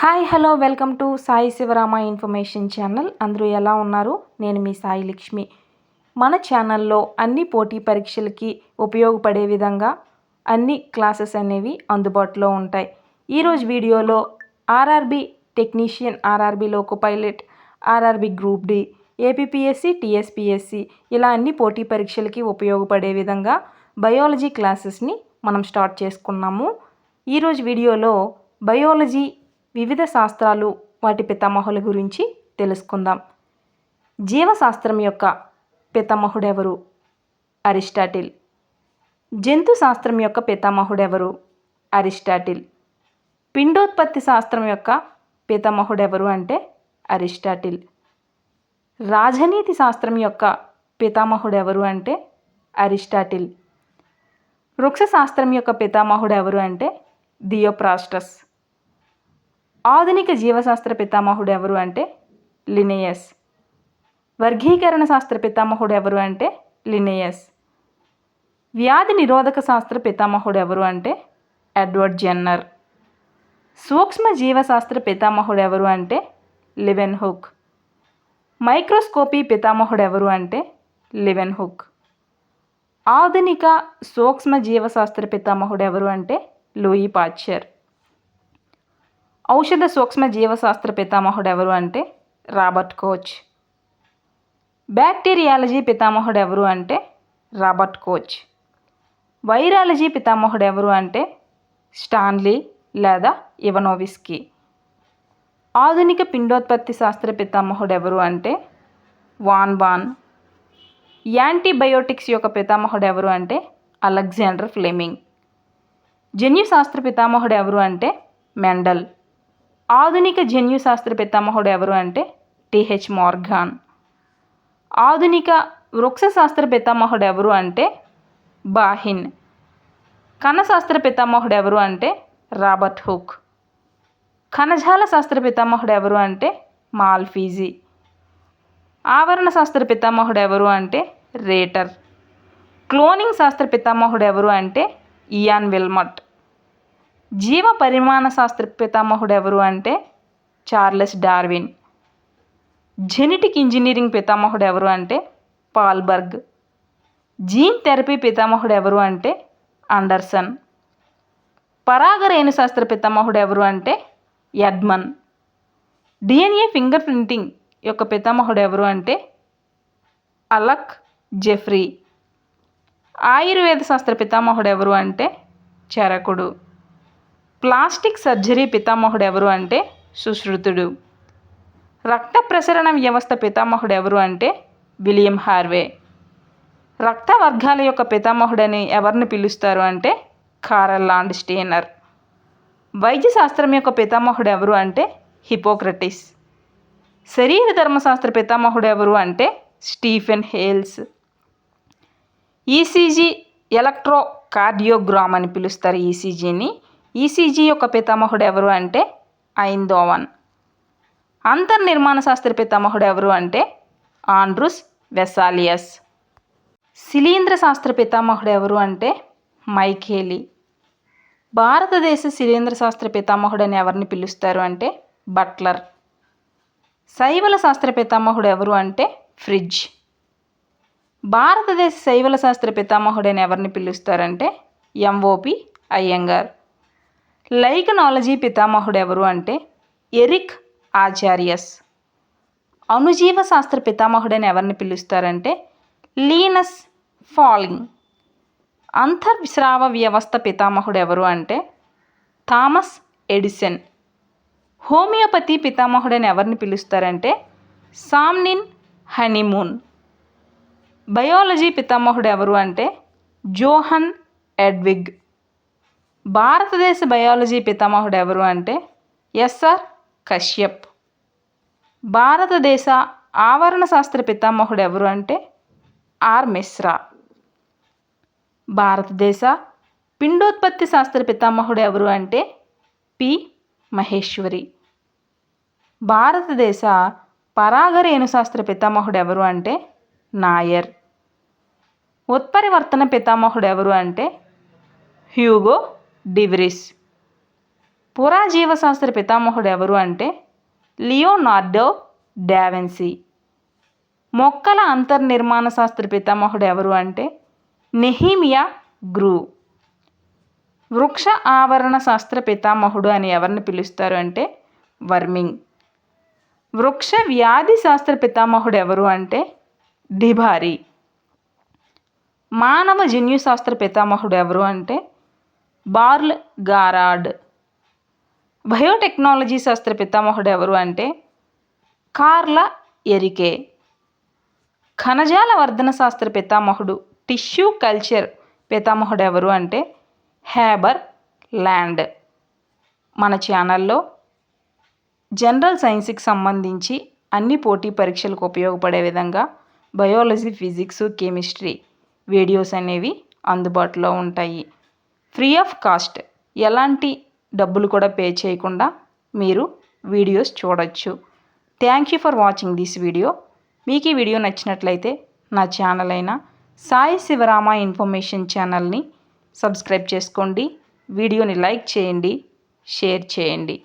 Hi hello welcome to Sai Shivarama information channel. అందరూ ఎలా ఉన్నారు? నేను మీ సాయి లక్ష్మి. మన ఛానల్లో అన్ని పోటీ పరీక్షలకి ఉపయోగపడే విధంగా అన్ని క్లాసెస్ అనేవి అందుబాటులో ఉంటాయి. ఈరోజు వీడియోలో RRB technician, RRB loco pilot, RRB group D, APPSC, TSPSC ఇలా అన్ని పోటీ పరీక్షలకి ఉపయోగపడే విధంగా బయాలజీ క్లాసెస్ని మనం స్టార్ట్ చేసుకున్నాము. ఈరోజు వీడియోలో బయాలజీ వివిధ శాస్త్రాలు, వాటి పితామహుల గురించి తెలుసుకుందాం. జీవశాస్త్రం యొక్క పితామహుడెవరు? అరిస్టాటిల్. జంతు శాస్త్రం యొక్క పితామహుడెవరు? అరిస్టాటిల్. పిండోత్పత్తి శాస్త్రం యొక్క పితామహుడెవరు అంటే అరిస్టాటిల్. రాజనీతి శాస్త్రం యొక్క పితామహుడెవరు అంటే అరిస్టాటిల్. వృక్ష శాస్త్రం యొక్క పితామహుడెవరు అంటే థియోఫ్రాస్టస్. ఆధునిక జీవశాస్త్ర పితామహుడు ఎవరు అంటే లినియస్. వర్గీకరణ శాస్త్ర పితామహుడు ఎవరు అంటే లినియస్. వ్యాధి నిరోధక శాస్త్ర పితామహుడు ఎవరు అంటే ఎడ్వర్డ్ జెన్నర్. సూక్ష్మ జీవశాస్త్ర పితామహుడు ఎవరు అంటే లివెన్హుక్. మైక్రోస్కోపీ పితామహుడు ఎవరు అంటే లివెన్హుక్. ఆధునిక సూక్ష్మ జీవశాస్త్ర పితామహుడు ఎవరు అంటే లూయి పాశ్చర్. ఔషధ సూక్ష్మ జీవశాస్త్ర పితామహుడు ఎవరు అంటే రాబర్ట్ కోచ్. బ్యాక్టీరియాలజీ పితామహుడు ఎవరు అంటే రాబర్ట్ కోచ్. వైరాలజీ పితామహుడు ఎవరు అంటే స్టాన్లీ లేదా ఇవనోవిస్కీ. ఆధునిక పిండోత్పత్తి శాస్త్ర పితామహుడు ఎవరు అంటే వాన్ బాన్. యాంటీబయోటిక్స్ యొక్క పితామహుడు ఎవరు అంటే అలెగ్జాండర్ ఫ్లెమింగ్. జన్యుశాస్త్ర పితామహుడు ఎవరు అంటే మెండల్. ఆధునిక జన్యుశాస్త్ర పితామహుడు ఎవరు అంటే టిహెచ్ మోర్గాన్. ఆధునిక వృక్షశాస్త్ర పితామహుడు ఎవరు అంటే బాహిన్. కణశాస్త్ర పితామహుడు ఎవరు అంటే రాబర్ట్ హుక్. కణజాల శాస్త్ర పితామహుడు ఎవరు అంటే మాల్ఫీజీ. ఆవరణ శాస్త్ర పితామహుడు ఎవరు అంటే రేటర్. క్లోనింగ్ శాస్త్ర పితామహుడు ఎవరు అంటే ఇయాన్ విల్మట్. జీవ పరిమాణ శాస్త్ర పితామహుడు ఎవరు అంటే చార్లెస్ డార్విన్. జెనెటిక్ ఇంజనీరింగ్ పితామహుడు ఎవరు అంటే పాల్బర్గ్. జీన్ థెరపీ పితామహుడు ఎవరు అంటే అండర్సన్. పరాగరేణు శాస్త్ర పితామహుడు ఎవరు అంటే ఎడ్మన్. డిఎన్ఏ ఫింగర్ ప్రింటింగ్ యొక్క పితామహుడు ఎవరు అంటే అలక్ జెఫ్రీ. ఆయుర్వేద శాస్త్ర పితామహుడు ఎవరు అంటే చరకుడు. ప్లాస్టిక్ సర్జరీ పితామహుడు ఎవరు అంటే సుశ్రుతుడు. రక్త ప్రసరణ వ్యవస్థ పితామహుడు ఎవరు అంటే విలియం హార్వే. రక్త వర్గాల యొక్క పితామహుడని ఎవరిని పిలుస్తారు అంటే కారల్ లాండ్ స్టేనర్. వైద్య శాస్త్రం యొక్క పితామహుడు ఎవరు అంటే హిపోక్రటిస్. శరీర ధర్మశాస్త్ర పితామహుడు ఎవరు అంటే స్టీఫెన్ హేల్స్. ఈసీజీ ఎలక్ట్రోకార్డియోగ్రామ్ అని పిలుస్తారు ఈసీజీని. ఈసీజీ యొక్క పితామహుడు ఎవరు అంటే ఐందోవన్. అంతర్నిర్మాణ శాస్త్ర పితామహుడు ఎవరు అంటే ఆండ్రూస్ వెసాలియస్. శిలీంద్ర శాస్త్ర పితామహుడు ఎవరు అంటే మైఖేలీ. భారతదేశ శిలీంద్ర శాస్త్ర పితామహుడు అని ఎవరిని పిలుస్తారు అంటే బట్లర్. శైవల శాస్త్ర పితామహుడు ఎవరు అంటే ఫ్రిడ్జ్. భారతదేశ శైవల శాస్త్ర పితామహుడు అని ఎవరిని పిలుస్తారంటే ఎంఓపి అయ్యంగార్. లైకనాలజీ పితామహుడు ఎవరు అంటే ఎరిక్ ఆచారియస్. అణుజీవ శాస్త్ర పితామహుడని ఎవరిని పిలుస్తారంటే లీనస్ ఫాలింగ్. అంతర్స్రావ వ్యవస్థ పితామహుడు ఎవరు అంటే థామస్ ఎడిసన్. హోమియోపతి పితామహుడని ఎవరిని పిలుస్తారంటే సామ్నిన్ హనీమూన్. బయాలజీ పితామహుడు ఎవరు అంటే జోహన్ ఎడ్విగ్. భారతదేశ బయాలజీ పితామహుడు ఎవరు అంటే ఎస్ఆర్ కశ్యప్. భారతదేశ ఆవరణ శాస్త్ర పితామహుడు ఎవరు అంటే ఆర్ మిశ్రా. భారతదేశ పిండోత్పత్తి శాస్త్ర పితామహుడు ఎవరు అంటే పి మహేశ్వరి. భారతదేశ పరాగరేణు శాస్త్ర పితామహుడు ఎవరు అంటే నాయర్. ఉత్పరివర్తన పితామహుడు ఎవరు అంటే హ్యూగో డివ్రిస్. పురాజీవశాస్త్ర పితామహుడు ఎవరు అంటే లియోనార్డో డావిన్సీ. మొక్కల అంతర్నిర్మాణ శాస్త్ర పితామహుడు ఎవరు అంటే నెహీమియా గ్రూ. వృక్ష ఆవరణ శాస్త్ర పితామహుడు అని ఎవరిని పిలుస్తారు అంటే వర్మింగ్. వృక్ష వ్యాధి శాస్త్ర పితామహుడు ఎవరు అంటే డిబారీ. మానవ జన్యు శాస్త్ర పితామహుడు ఎవరు అంటే బార్ల్ గారాడ్. బయోటెక్నాలజీ శాస్త్ర పితామహుడు ఎవరు అంటే కార్ల ఎరికే. కణజాల వర్ధన శాస్త్ర పితామహుడు టిష్యూ కల్చర్ పితామహుడు ఎవరు అంటే హేబర్ ల్యాండ్. మన ఛానల్లో జనరల్ సైన్స్కి సంబంధించి అన్ని పోటీ పరీక్షలకు ఉపయోగపడే విధంగా బయాలజీ, ఫిజిక్స్, కెమిస్ట్రీ వీడియోస్ అనేవి అందుబాటులో ఉంటాయి. ఫ్రీ ఆఫ్ కాస్ట్, ఎలాంటి డబ్బులు కూడా పే చేయకుండా మీరు వీడియోస్ చూడొచ్చు. Thank you for watching this video. మీకు ఈ వీడియో నచ్చినట్లయితే నా ఛానల్ అయిన సాయి శివరామ ఇన్ఫర్మేషన్ ఛానల్ని సబ్స్క్రైబ్ చేసుకోండి. వీడియోని లైక్ చేయండి, షేర్ చేయండి.